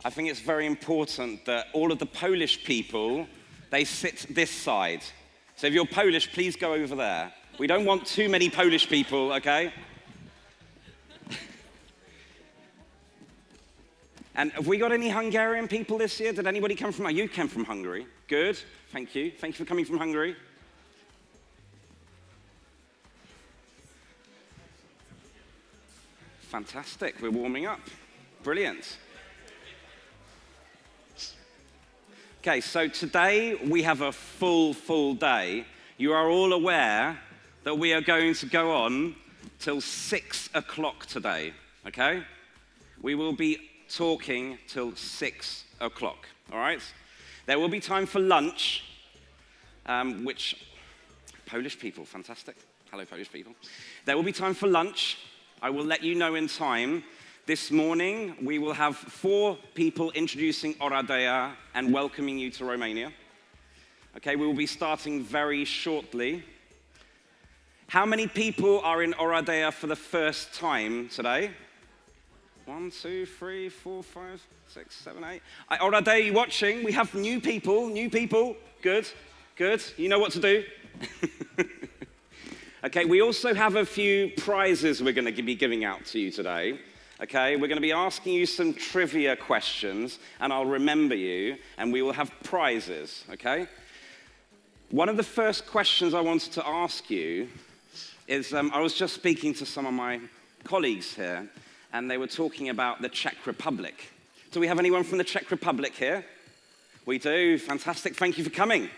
I think it's very important that all of the Polish people, they sit this side. So if you're Polish, please go over there. We don't want too many Polish people, okay? And have we got any Hungarian people this year? Did anybody come from, you came from Hungary. Good, thank you. Thank you for coming from Hungary. Fantastic, we're warming up. Brilliant. Okay, so today we have a full day. You are all aware that we are going to go on till 6 o'clock today, okay? We will be talking till 6 o'clock, all right? There will be time for lunch, which, Polish people, fantastic. Hello, Polish people. There will be time for lunch. I will let you know in time. This morning, we will have 4 people introducing Oradea and welcoming you to Romania. Okay, we will be starting very shortly. How many people are in Oradea for the first time today? 1, 2, 3, 4, 5, 6, 7, 8. Oradea, are you watching? We have new people. Good, good. You know what to do. Okay, we also have a few prizes we're going to be giving out to you today. Okay, we're going to be asking you some trivia questions, and I'll remember you, and we will have prizes, okay? One of the first questions I wanted to ask you is, I was just speaking to some of my colleagues here, and they were talking about the Czech Republic. Do we have anyone from the Czech Republic here? We do, fantastic, thank you for coming.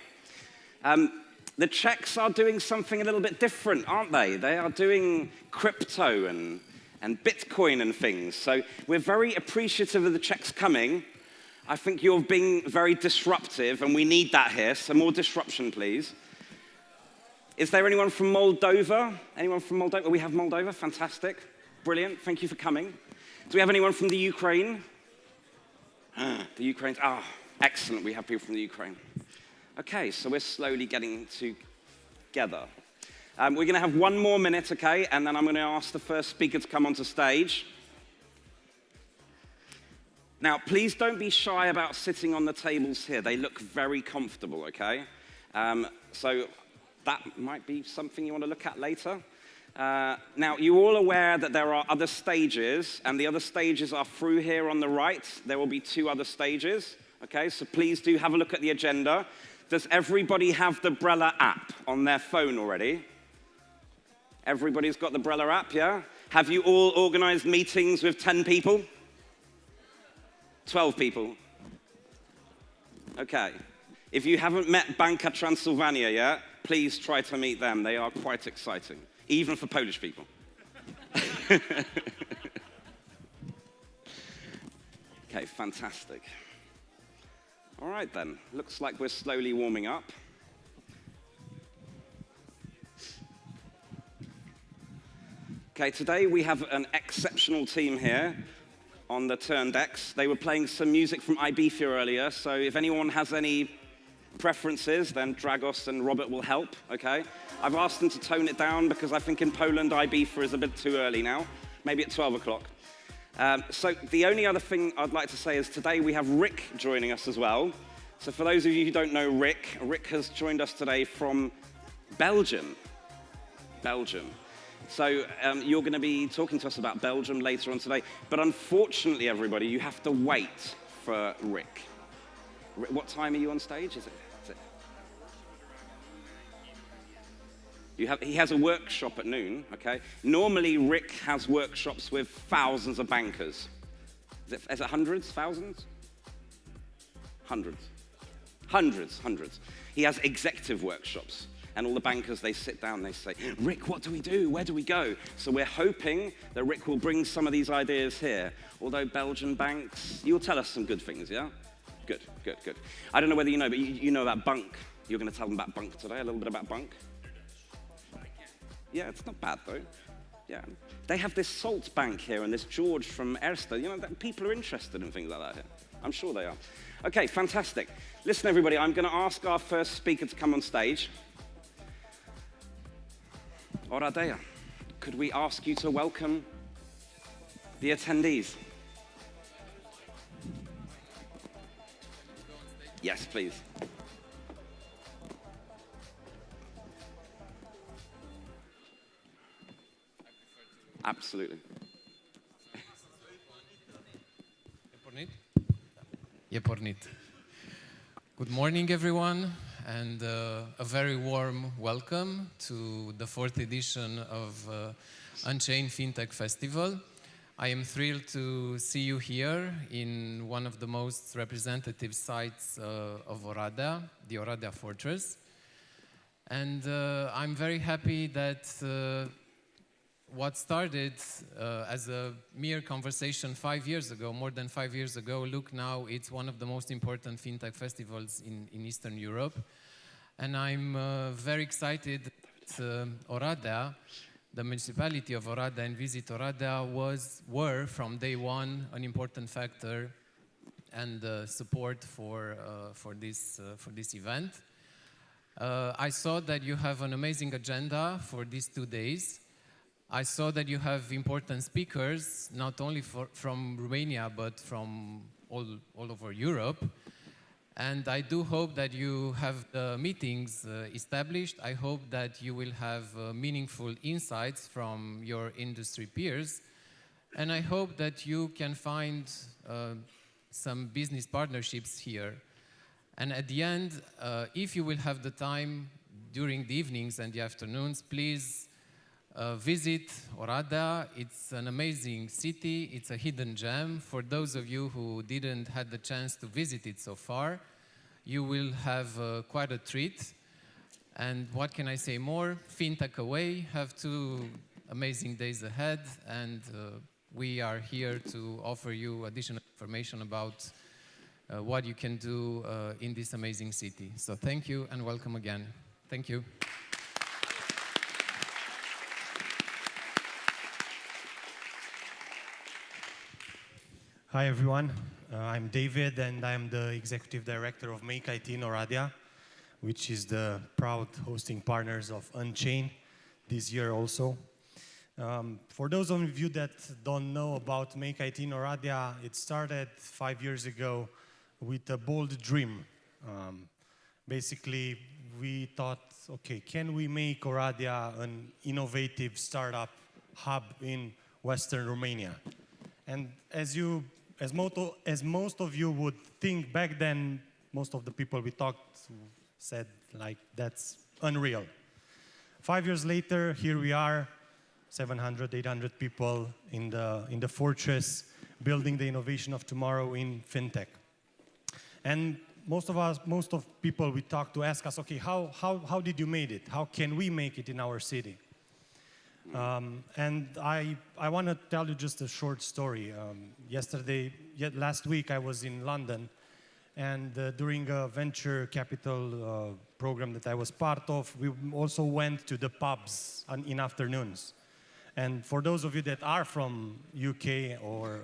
The Czechs are doing something a little bit different, aren't they? They are doing crypto and Bitcoin and things. So we're very appreciative of the Czechs coming. I think you're being very disruptive, and we need that here. So more disruption, please. Is there anyone from Moldova? Anyone from Moldova? We have Moldova, fantastic. Brilliant, thank you for coming. Do we have anyone from the Ukraine? The Ukraine, excellent, we have people from the Ukraine. Okay, so we're slowly getting together. We're going to have 1 more minute, okay, and then I'm going to ask the first speaker to come onto stage. Now, please don't be shy about sitting on the tables here. They look very comfortable, okay? So that might be something you want to look at later. Now, you're all aware that there are other stages, and the other stages are through here on the right. There will be 2 other stages, okay? So please do have a look at the agenda. Does everybody have the Brella app on their phone already? Everybody's got the Brella app, yeah? Have you all organized meetings with 10 people? 12 people? Okay. If you haven't met Banca Transylvania yet, please try to meet them. They are quite exciting, even for Polish people. Okay, fantastic. All right then, looks like we're slowly warming up. Okay, today we have an exceptional team here on the turn decks. They were playing some music from Ibiza earlier, so if anyone has any preferences, then Dragos and Robert will help, okay? I've asked them to tone it down because I think in Poland, Ibiza is a bit too early now, maybe at 12 o'clock. So the only other thing I'd like to say is today we have Rick joining us as well. So for those of you who don't know Rick, Rick has joined us today from Belgium. So you're going to be talking to us about Belgium later on today. But unfortunately, everybody, you have to wait for Rick. What time are you on stage? Is it? He has a workshop at noon, okay? Normally, Rick has workshops with thousands of bankers. Is it hundreds, thousands? Hundreds. He has executive workshops. And all the bankers, they sit down, they say, Rick, what do we do? Where do we go? So we're hoping that Rick will bring some of these ideas here. Although Belgian banks, you'll tell us some good things, yeah? Good. I don't know whether you know, but you know about Bunk. You're going to tell them about Bunk today, a little bit about Bunk. Yeah, it's not bad, though. Yeah. They have this Salt Bank here and this George from Erste. You know, people are interested in things like that here. I'm sure they are. Okay, fantastic. Listen, everybody, I'm going to ask our first speaker to come on stage. Oradea, could we ask you to welcome the attendees? Yes, please. Absolutely. E pornit. Good morning, everyone, and a very warm welcome to the 4th edition of UNCHAIN FinTech Festival. I am thrilled to see you here in one of the most representative sites of Oradea, the Oradea Fortress. And I'm very happy that what started as a mere conversation 5 years ago, more than 5 years ago, look now, it's one of the most important fintech festivals in Eastern Europe. And I'm very excited that Oradea, the municipality of Oradea and Visit Oradea were from day one an important factor and support for this event. I saw that you have an amazing agenda for these 2 days. I saw that you have important speakers, not only from Romania, but from all over Europe. And I do hope that you have the meetings established. I hope that you will have meaningful insights from your industry peers. And I hope that you can find some business partnerships here. And at the end, if you will have the time during the evenings and the afternoons, please visit Oradea. It's an amazing city. It's a hidden gem. For those of you who didn't have the chance to visit it so far, you will have quite a treat. And what can I say more? FinTech Away have 2 amazing days ahead, and we are here to offer you additional information about what you can do in this amazing city. So thank you and welcome again. Thank you. Hi everyone, I'm David and I'm the Executive Director of Make IT in Oradea, which is the proud hosting partners of UNCHAIN this year also. For those of you that don't know about Make IT in Oradea, it started 5 years ago with a bold dream. Basically, we thought, okay, can we make Oradea an innovative startup hub in Western Romania? And as most of you would think back then, most of the people we talked said, like, that's unreal. 5 years later, here we are, 700, 800 people in the fortress, building the innovation of tomorrow in fintech. And most of people we talk to ask us, okay, how did you make it? How can we make it in our city? And I want to tell you just a short story. Last week I was in London, and during a venture capital program that I was part of, we also went to the pubs in afternoons. And for those of you that are from UK or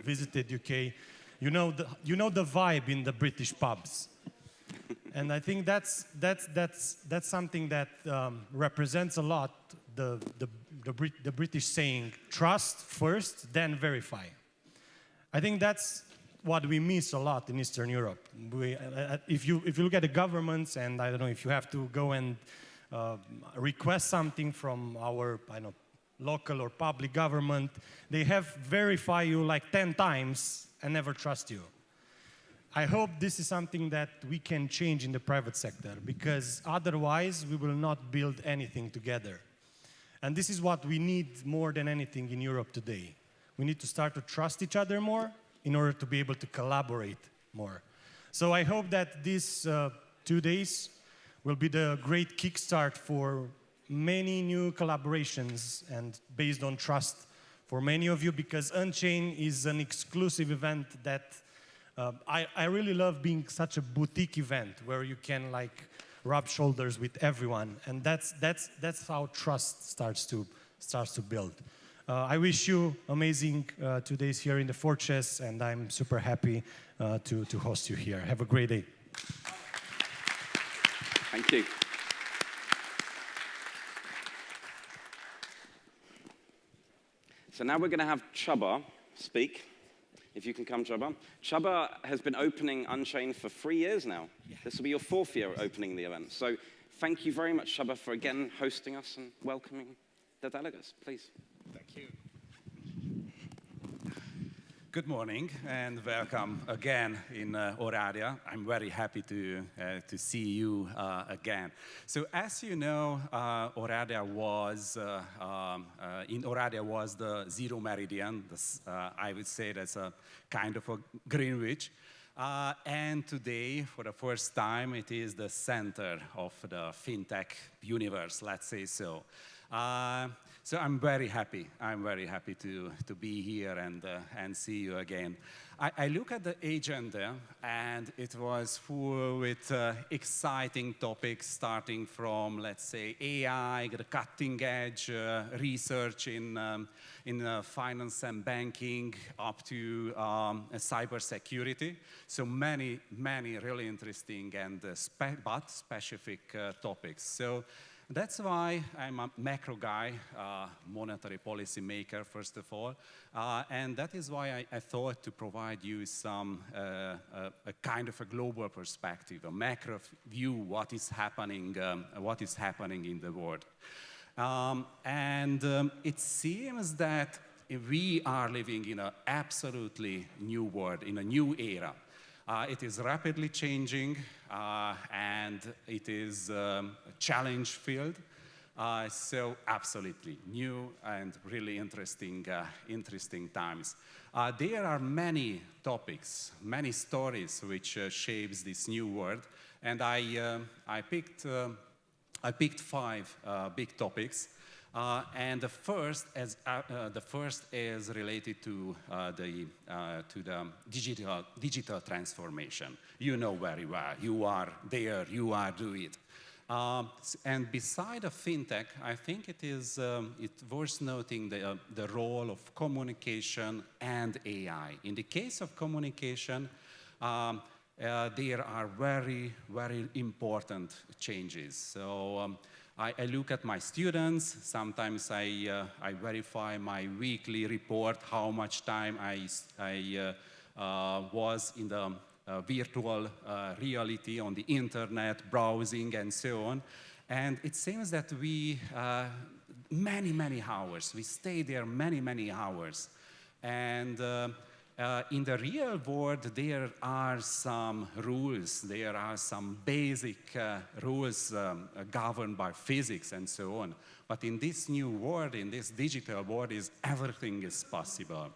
visited UK, you know the vibe in the British pubs. And I think that's something that represents a lot the British saying, trust first, then verify. I think that's what we miss a lot in Eastern Europe. If you look at the governments, and I don't know, if you have to go and request something from our, local or public government, they have verify you like 10 times and never trust you. I hope this is something that we can change in the private sector, because otherwise we will not build anything together. And this is what we need more than anything in Europe today. We need to start to trust each other more in order to be able to collaborate more. So I hope that these 2 days will be the great kickstart for many new collaborations and based on trust for many of you, because UNCHAIN is an exclusive event that I really love being such a boutique event where you can rub shoulders with everyone, and that's how trust starts to build. I wish you amazing 2 days here in the Fortress, and I'm super happy to host you here. Have a great day. Thank you. So now we're going to have Csaba speak. if you can come, Csaba. Csaba has been opening UNCHAIN for 3 years now. Yeah. This will be your 4th year opening the event. So thank you very much, Csaba, for again hosting us and welcoming the delegates. Please. Thank you. Good morning and welcome again in Oradea. I'm very happy to see you again. So as you know, Oradea was the zero meridian. I would say that's a kind of a Greenwich. And today, for the first time, it is the center of the fintech universe, let's say so. So I'm very happy. I'm very happy to be here and see you again. I look at the agenda, and it was full with exciting topics, starting from, let's say, AI, the cutting-edge research in finance and banking, up to cybersecurity. So many really interesting and but specific topics. So that's why I'm a macro guy, monetary policy maker, first of all. And that is why I thought to provide you some a kind of a global perspective, a macro view, what is happening in the world. It seems that we are living in an absolutely new world, in a new era. It is rapidly changing, and it is challenge-filled. So absolutely new and really interesting times. There are many topics, many stories which shapes this new world, and I picked 5 big topics. And the first is related to the digital transformation. You know very well. You are there. You are doing it. And beside of fintech, I think it's worth noting the role of communication and AI. In the case of communication, there are very important changes. So. I look at my students. Sometimes I verify my weekly report, how much time I was in the virtual reality on the internet, browsing and so on. And it seems that we, many hours, we stay there many hours. And in the real world, there are some rules, there are some basic rules governed by physics and so on. But in this new world, in this digital world, everything is possible.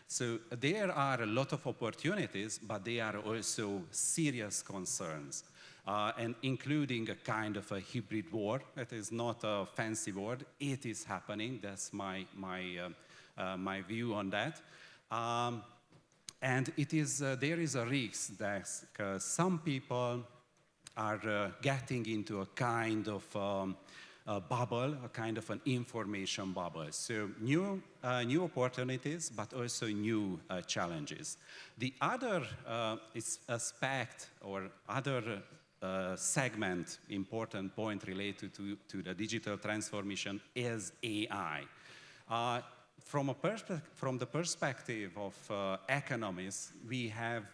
So there are a lot of opportunities, but there are also serious concerns, and including a kind of a hybrid war. It is not a fancy word. It is happening. That's my view on that. And there is a risk that some people are getting into a kind of a bubble, a kind of an information bubble. So new opportunities, but also new challenges. The other aspect or other segment, important point related to the digital transformation is AI. From the perspective of economists, we have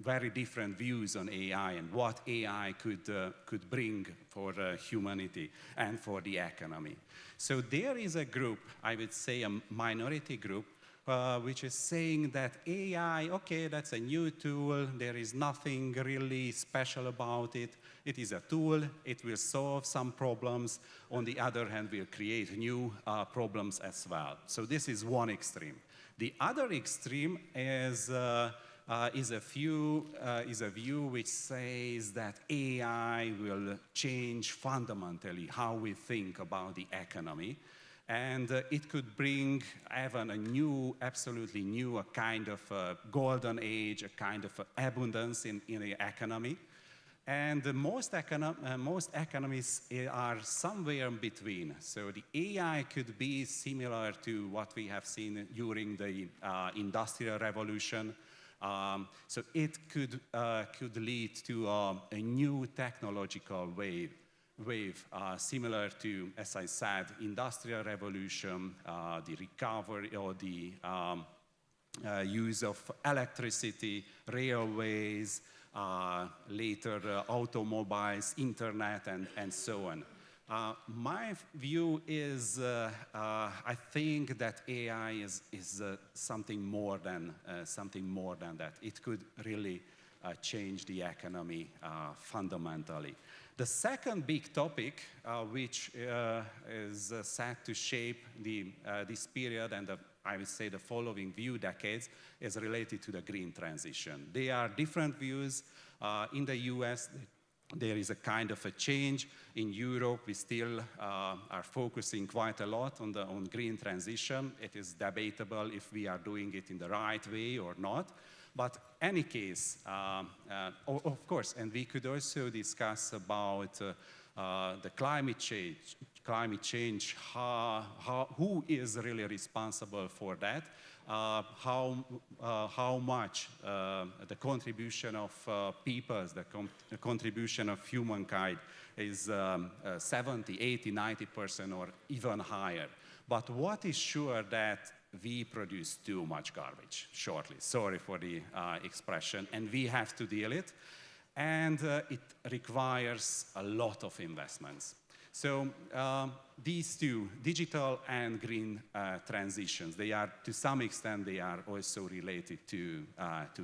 very different views on AI and what AI could bring for humanity and for the economy. So there is a group, I would say a minority group, which is saying that AI, okay, that's a new tool, there is nothing really special about it. It is a tool, it will solve some problems. On the other hand, will create new problems as well. So this is one extreme. The other extreme is a view which says that AI will change fundamentally how we think about the economy. And it could bring even a new, absolutely new, a kind of a golden age, a kind of abundance in the economy. And most economists are somewhere in between. So the AI could be similar to what we have seen during the Industrial Revolution. So it could lead to a new technological wave, similar to, as I said, Industrial Revolution, the recovery or the use of electricity, railways, later automobiles, internet, and so on. My view is, I think that AI is something more than that. It could really change the economy fundamentally. The second big topic, which is set to shape this period and I would say the following few decades, is related to the green transition. There are different views. In the US, there is a kind of a change. In Europe, we still are focusing quite a lot on green transition. It is debatable if we are doing it in the right way or not. But in any case, of course, and we could also discuss about the climate change, who is really responsible for that, how much the contribution of peoples, the contribution of humankind is 70, 80, 90% or even higher. But what is sure that we produce too much garbage, shortly. Sorry for the expression, and we have to deal it. And it requires a lot of investments. So these two, digital and green transitions, they are, to some extent, they are also related to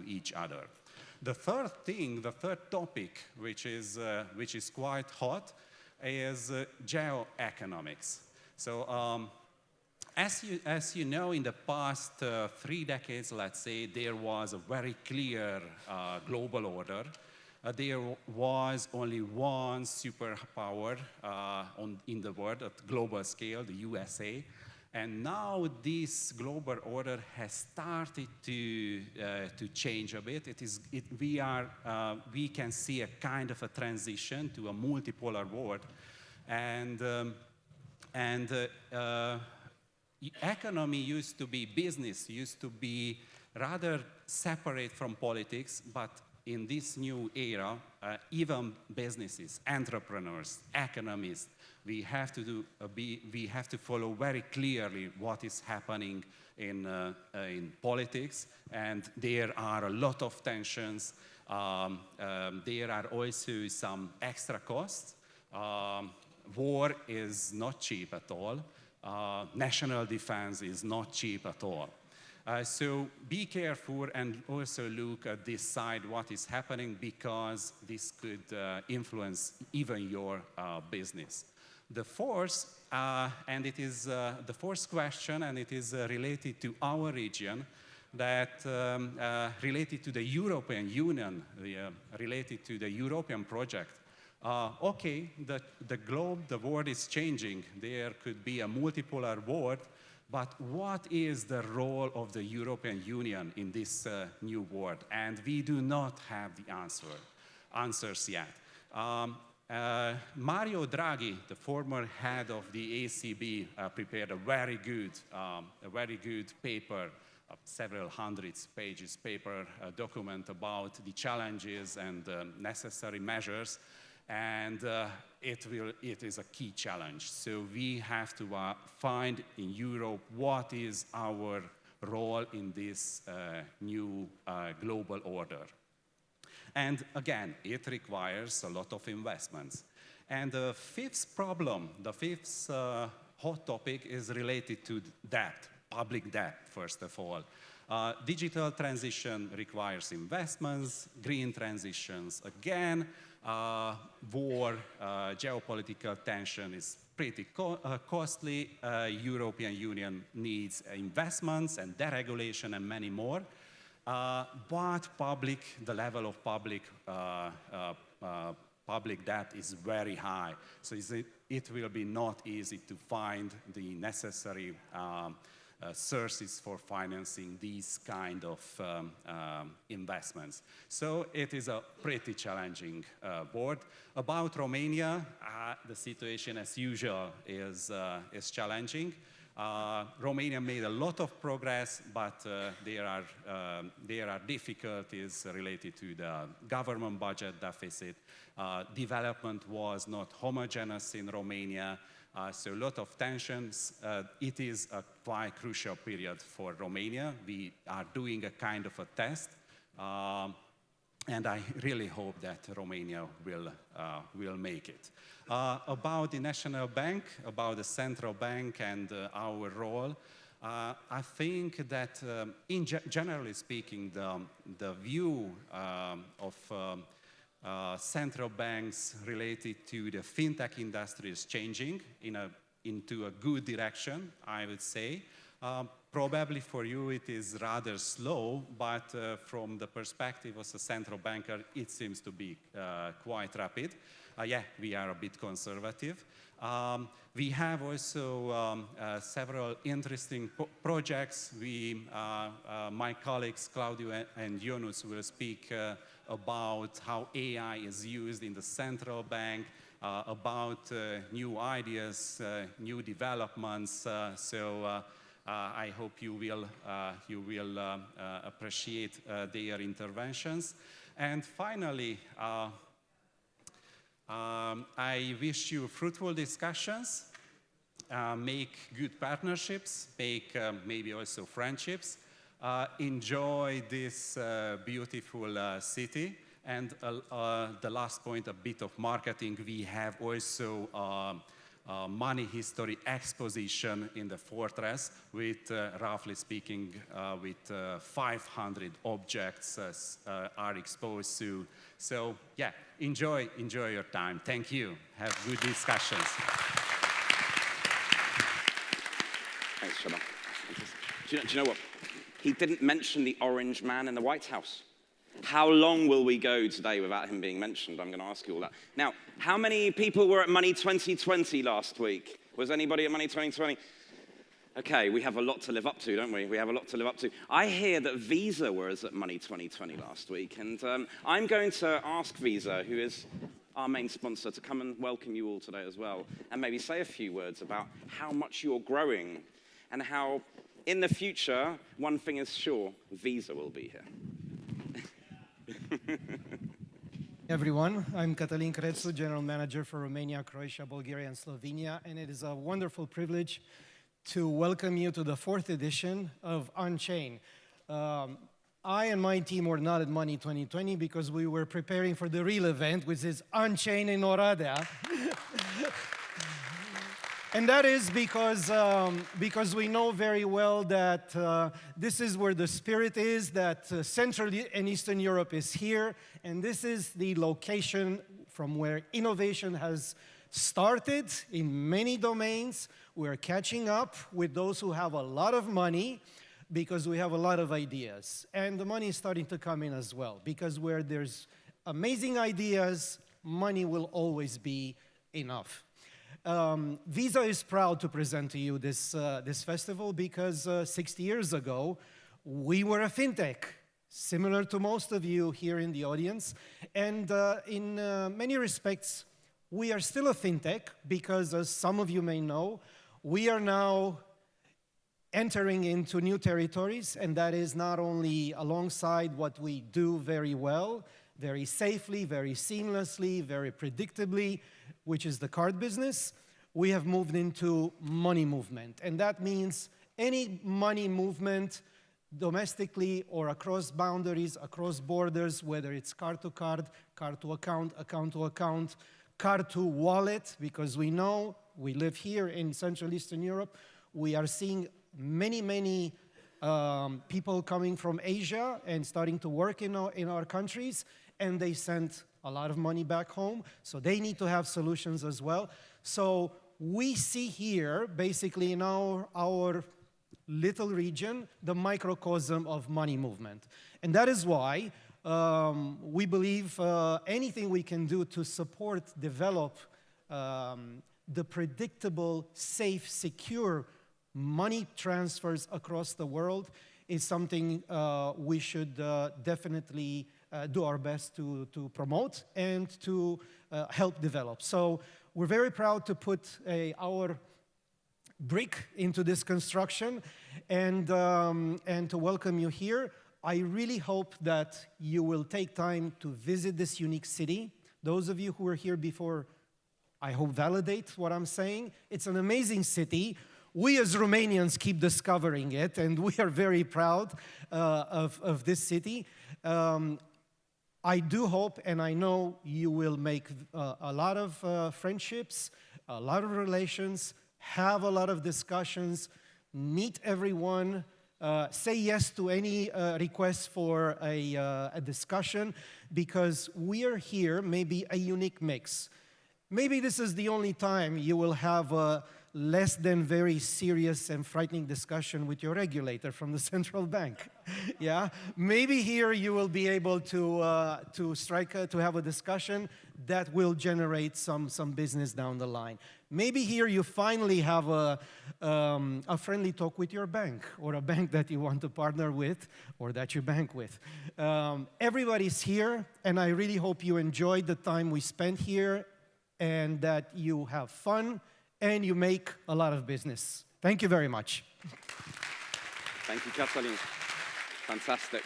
each other. The third topic, which is quite hot, is geoeconomics. So as you know, in the past 3 decades, let's say, there was a very clear global order. There was only one superpower in the world at global scale, the USA. And now this global order has started to change a bit. We can see a kind of a transition to a multipolar world. And economy used to be, business used to be rather separate from politics, but in this new era, even businesses, entrepreneurs, economists, we have to follow very clearly what is happening in politics, and there are a lot of tensions. There are also some extra costs. War is not cheap at all. National defense is not cheap at all. So be careful and also look at this side, what is happening, because this could influence even your business. The fourth, and it is the fourth question, and it is related to our region, that related to the European Union, related to the European project. Okay, the globe, the world is changing. There could be a multipolar world, but what is the role of the European Union in this new world? And we do not have the answers yet. Mario Draghi, the former head of the ECB, prepared a very good paper, several hundreds pages paper, document about the challenges and necessary measures. And it is a key challenge. So we have to find in Europe what is our role in this new global order. And again, it requires a lot of investments. And the fifth problem, the fifth hot topic is related to debt, public debt, first of all. Digital transition requires investments, green transitions, again, war, geopolitical tension is pretty costly. European Union needs investments and deregulation and many more. But the level of public debt is very high. So it will be not easy to find the necessary sources for financing these kind of investments. So it is a pretty challenging board. About Romania, the situation as usual is challenging. Romania made a lot of progress, but there are difficulties related to the government budget deficit. Development was not homogeneous in Romania, so a lot of tensions. It is a quite crucial period for Romania. We are doing a kind of a test, and I really hope that Romania will make it. About the National Bank, about the central bank and our role, I think that, generally speaking, the view of central banks related to the fintech industry is changing into a good direction, I would say. Probably for you it is rather slow, but from the perspective of a central banker, it seems to be quite rapid. Yeah, we are a bit conservative. We have also several interesting projects. My colleagues Claudio and Yunus will speak about how AI is used in the central bank, about new ideas, new developments. I hope you will appreciate their interventions. And finally, I wish you fruitful discussions, make good partnerships, make maybe also friendships, enjoy this beautiful city. And the last point, a bit of marketing. We have also money history exposition in the fortress with, roughly speaking, with 500 objects are exposed to. So yeah, enjoy your time. Thank you. Have good discussions. Thanks, Shama. Do you know what? He didn't mention the orange man in the White House. How long will we go today without him being mentioned? I'm going to ask you all that. Now, how many people were at Money 2020 last week? Was anybody at Money 2020? Okay, we have a lot to live up to, don't we? We have a lot to live up to. I hear that Visa was at Money 2020 last week, and I'm going to ask Visa, who is our main sponsor, to come and welcome you all today as well, and maybe say a few words about how much you're growing and how, in the future, one thing is sure, Visa will be here. Everyone, I'm Cătălin Crețu, General Manager for Romania, Croatia, Bulgaria, and Slovenia, and it is a wonderful privilege to welcome you to the 4th edition of UNCHAIN. I and my team were not at Money 2020 because we were preparing for the real event, which is UNCHAIN in Oradea. And that is because we know very well that this is where the spirit is, that Central and Eastern Europe is here, and this is the location from where innovation has started in many domains. We're catching up with those who have a lot of money because we have a lot of ideas. And the money is starting to come in as well, because where there's amazing ideas, money will always be enough. Visa is proud to present to you this festival because 60 years ago, we were a fintech, similar to most of you here in the audience. And in many respects, we are still a fintech because, as some of you may know, we are now entering into new territories, and that is not only alongside what we do very well, very safely, very seamlessly, very predictably, which is the card business. We have moved into money movement, and that means any money movement domestically or across boundaries, across borders, whether it's card to card, card to account, account to account, card to wallet, because we know we live here in Central Eastern Europe. We are seeing many people coming from Asia and starting to work in our countries, and they send a lot of money back home, so they need to have solutions as well. So we see here, basically in our little region, the microcosm of money movement. And that is why we believe anything we can do to support, develop the predictable, safe, secure money transfers across the world is something we should definitely do our best to promote and to help develop. So we're very proud to put our brick into this construction and to welcome you here. I really hope that you will take time to visit this unique city. Those of you who were here before, I hope validate what I'm saying. It's an amazing city. We as Romanians keep discovering it, and we are very proud of this city. I do hope, and I know you will make a lot of friendships, a lot of relations, have a lot of discussions, meet everyone, say yes to any request for a discussion, because we are here, maybe a unique mix. Maybe this is the only time you will have a less than very serious and frightening discussion with your regulator from the central bank. Yeah, maybe here you will be able to have a discussion that will generate some business down the line. Maybe here you finally have a friendly talk with your bank, or a bank that you want to partner with, or that you bank with. Everybody's here, and I really hope you enjoyed the time we spent here, and that you have fun, and you make a lot of business. Thank you very much. Thank you, Cătălin. Fantastic.